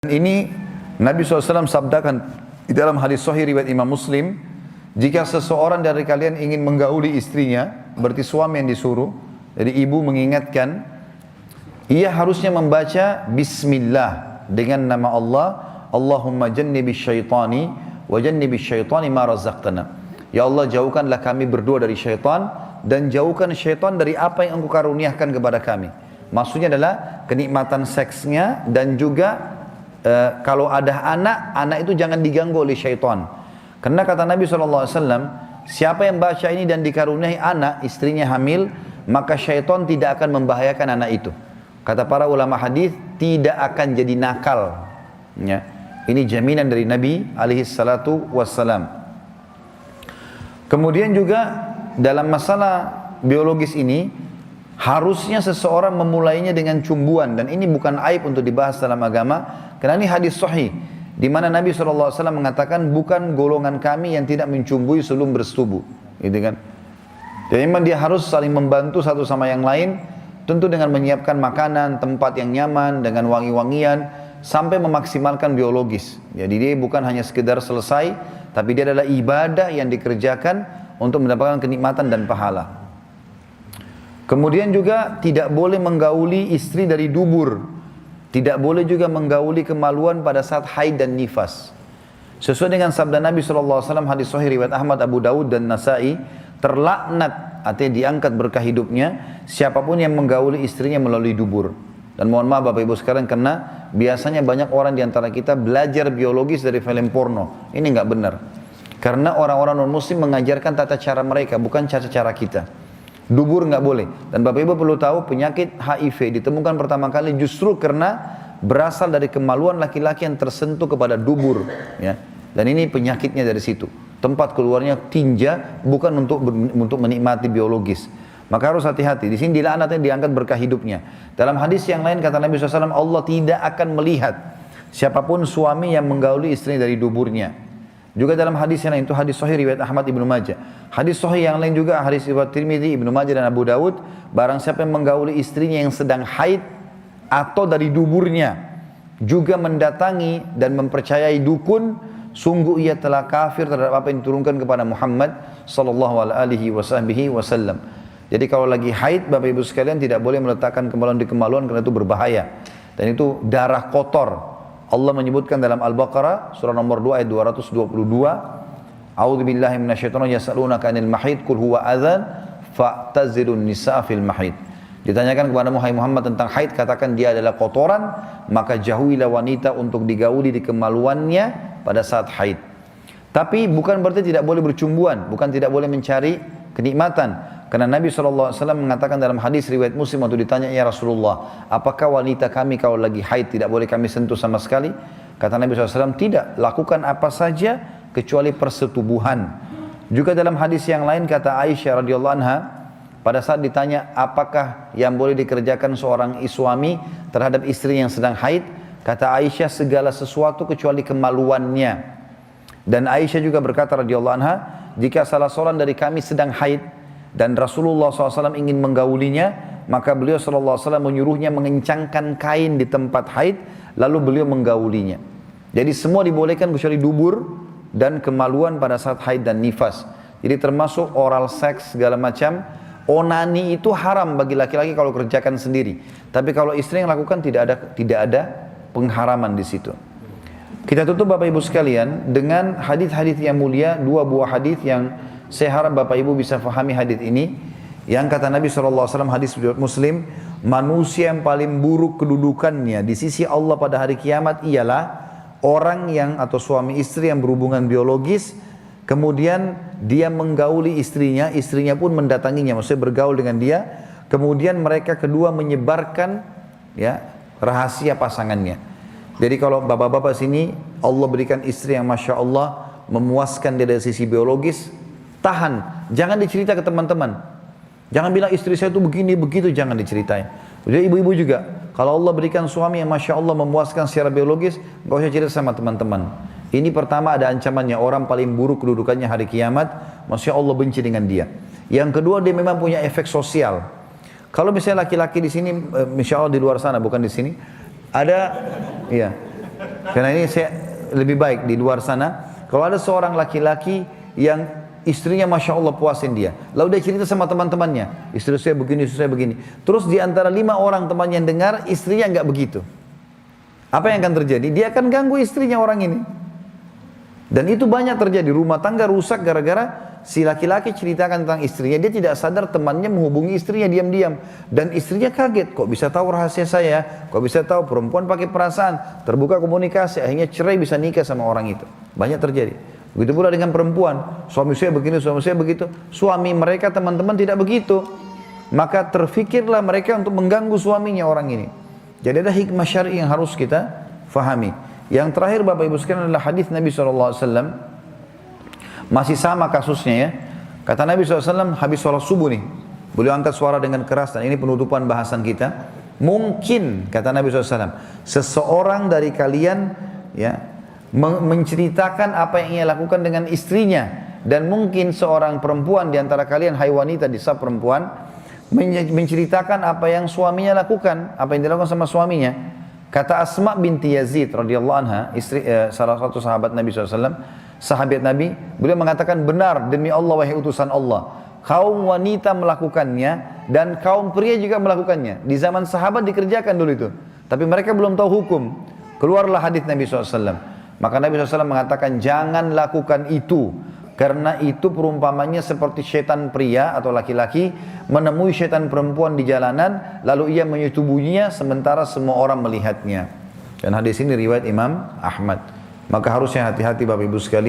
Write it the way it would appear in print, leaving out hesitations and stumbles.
Ini Nabi SAW sabdakan di dalam hadis sahih riwayat Imam Muslim, jika seseorang dari kalian ingin menggauli istrinya, berarti suami yang disuruh, jadi ibu mengingatkan, ia harusnya membaca Bismillah dengan nama Allah, Allahumma jannibis syaitani wa jannibis syaitani ma razaqtana. Ya Allah, jauhkanlah kami berdua dari syaitan dan jauhkan syaitan dari apa yang Engkau karuniakan kepada kami. Maksudnya adalah kenikmatan seksnya dan juga kalau ada anak itu jangan diganggu oleh syaitan. Karena kata Nabi SAW, siapa yang baca ini dan dikaruniai anak, istrinya hamil, maka syaitan tidak akan membahayakan anak itu. Kata para ulama hadis, tidak akan jadi nakal. Ya. Ini jaminan dari Nabi SAW. Kemudian juga dalam masalah biologis ini, harusnya seseorang memulainya dengan cumbuan, dan ini bukan aib untuk dibahas dalam agama, karena ini hadis sahih di mana Nabi SAW mengatakan bukan golongan kami yang tidak mencumbui sebelum bersetubuh, gitu kan? Jadi memang dia harus saling membantu satu sama yang lain, tentu dengan menyiapkan makanan, tempat yang nyaman, dengan wangi-wangian, sampai memaksimalkan biologis. Jadi dia bukan hanya sekedar selesai, tapi dia adalah ibadah yang dikerjakan untuk mendapatkan kenikmatan dan pahala. Kemudian juga tidak boleh menggauli istri dari dubur. Tidak boleh juga menggauli kemaluan pada saat haid dan nifas. Sesuai dengan sabda Nabi SAW hadis sahih riwayat Ahmad, Abu Dawud dan Nasai, terlaknat, artinya diangkat berkah hidupnya, siapapun yang menggauli istrinya melalui dubur. Dan mohon maaf Bapak Ibu sekalian, karena biasanya banyak orang di antara kita belajar biologis dari film porno. Ini nggak benar. Karena orang-orang non-muslim mengajarkan tata cara mereka, bukan tata cara kita. Dubur nggak boleh. Dan Bapak Ibu perlu tahu, penyakit HIV ditemukan pertama kali justru karena berasal dari kemaluan laki-laki yang tersentuh kepada dubur, ya. Dan ini penyakitnya dari situ. Tempat keluarnya tinja, bukan untuk menikmati biologis. Maka harus hati-hati. Di sini dilaknatnya, diangkat berkah hidupnya. Dalam hadis yang lain kata Nabi SAW, Allah tidak akan melihat siapapun suami yang menggauli istrinya dari duburnya. Juga dalam hadis yang lain, itu hadis sahih riwayat Ahmad Ibnu Majah. Hadis sahih yang lain juga hadis riwayat Tirmidzi, Ibnu Majah dan Abu Dawud, barang siapa yang menggauli istrinya yang sedang haid atau dari duburnya, juga mendatangi dan mempercayai dukun, sungguh ia telah kafir terhadap apa yang diturunkan kepada Muhammad sallallahu alaihi wasallam. Jadi kalau lagi haid, Bapak Ibu sekalian tidak boleh meletakkan kemaluan di kemaluan, karena itu berbahaya. Dan itu darah kotor. Allah menyebutkan dalam Al-Baqarah surah nomor 2 ayat 222, A'udzubillahi minasyaitonir yas'alunaka 'anil mahid qul huwa adzan fa'tazilun nisaa fil mahid. Ditanyakan kepada Muhammad tentang haid, katakan dia adalah kotoran, maka jauhilah wanita untuk digauli di kemaluannya pada saat haid. Tapi bukan berarti tidak boleh bercumbuan, bukan tidak boleh mencari kenikmatan. Karena Nabi SAW mengatakan dalam hadis riwayat Muslim, waktu ditanya, ya Rasulullah, apakah wanita kami kalau lagi haid tidak boleh kami sentuh sama sekali? Kata Nabi SAW, tidak, lakukan apa saja kecuali persetubuhan. Juga dalam hadis yang lain kata Aisyah radhiyallahu anha, pada saat ditanya apakah yang boleh dikerjakan seorang suami terhadap istri yang sedang haid, kata Aisyah, segala sesuatu kecuali kemaluannya. Dan Aisyah juga berkata radhiyallahu anha, jika salah seorang dari kami sedang haid dan Rasulullah SAW ingin menggaulinya, maka beliau SAW menyuruhnya mengencangkan kain di tempat haid, lalu beliau menggaulinya. Jadi semua dibolehkan kecuali dubur dan kemaluan pada saat haid dan nifas. Jadi termasuk oral seks segala macam. Onani itu haram bagi laki-laki kalau kerjakan sendiri. Tapi kalau istri yang lakukan tidak ada pengharaman di situ. Kita tutup Bapak Ibu sekalian dengan hadis-hadis yang mulia, dua buah hadis yang saya harap Bapak Ibu bisa fahami hadis ini. Yang kata Nabi SAW, hadis riwayat Muslim, manusia yang paling buruk kedudukannya di sisi Allah pada hari kiamat ialah orang yang atau suami istri yang berhubungan biologis, kemudian dia menggauli istrinya, istrinya pun mendatanginya, maksudnya bergaul dengan dia, kemudian mereka kedua menyebarkan ya rahasia pasangannya. Jadi kalau bapak-bapak sini Allah berikan istri yang Masya Allah memuaskan dia dari sisi biologis, tahan, jangan dicerita ke teman-teman. Jangan bilang istri saya itu begini, begitu, jangan diceritain. Jadi ibu-ibu juga, kalau Allah berikan suami yang Masya Allah memuaskan secara biologis, gak usah cerita sama teman-teman. Ini pertama ada ancamannya, orang paling buruk kedudukannya hari kiamat, Masya Allah benci dengan dia. Yang kedua, dia memang punya efek sosial. Kalau misalnya laki-laki di sini, Masya Allah di luar sana, bukan di sini, ada, ya, Karena ini saya lebih baik di luar sana. Kalau ada seorang laki-laki yang istrinya Masya Allah puasin dia, lalu dia cerita sama teman-temannya, istri saya begini, istri saya begini. Terus di antara 5 orang temannya yang dengar, istrinya nggak begitu. Apa yang akan terjadi? Dia akan ganggu istrinya orang ini. Dan itu banyak terjadi, rumah tangga rusak gara-gara si laki-laki ceritakan tentang istrinya, dia tidak sadar temannya menghubungi istrinya diam-diam. Dan istrinya kaget, kok bisa tahu rahasia saya, kok bisa tahu perempuan pakai perasaan, terbuka komunikasi, akhirnya cerai bisa nikah sama orang itu. Banyak terjadi. Begitu pula dengan perempuan, suami saya begini, suami saya begitu. Suami mereka teman-teman tidak begitu. Maka terfikirlah mereka untuk mengganggu suaminya orang ini. Jadi ada hikmah syar'i yang harus kita fahami. Yang terakhir Bapak Ibu sekalian adalah hadis Nabi SAW. Masih sama kasusnya ya. Kata Nabi SAW habis sholat subuh nih. Beliau angkat suara dengan keras dan ini penutupan bahasan kita. Mungkin kata Nabi SAW, seseorang dari kalian ya menceritakan apa yang ia lakukan dengan istrinya. Dan mungkin seorang perempuan di antara kalian, hai wanita di sab perempuan, menceritakan apa yang suaminya lakukan, apa yang dilakukan sama suaminya. Kata Asma binti Yazid radhiyallahu anha, istri salah satu sahabat Nabi SAW, sahabat Nabi, beliau mengatakan, benar demi Allah wahai utusan Allah, kaum wanita melakukannya dan kaum pria juga melakukannya. Di zaman sahabat dikerjakan dulu itu, tapi mereka belum tahu hukum. Keluarlah hadis Nabi SAW. Maka Nabi SAW mengatakan, jangan lakukan itu, karena itu perumpamannya seperti syaitan pria atau laki-laki menemui syaitan perempuan di jalanan, lalu ia menyetubuhinya sementara semua orang melihatnya. Dan hadis ini riwayat Imam Ahmad. Maka harusnya hati-hati Bapak Ibu sekalian.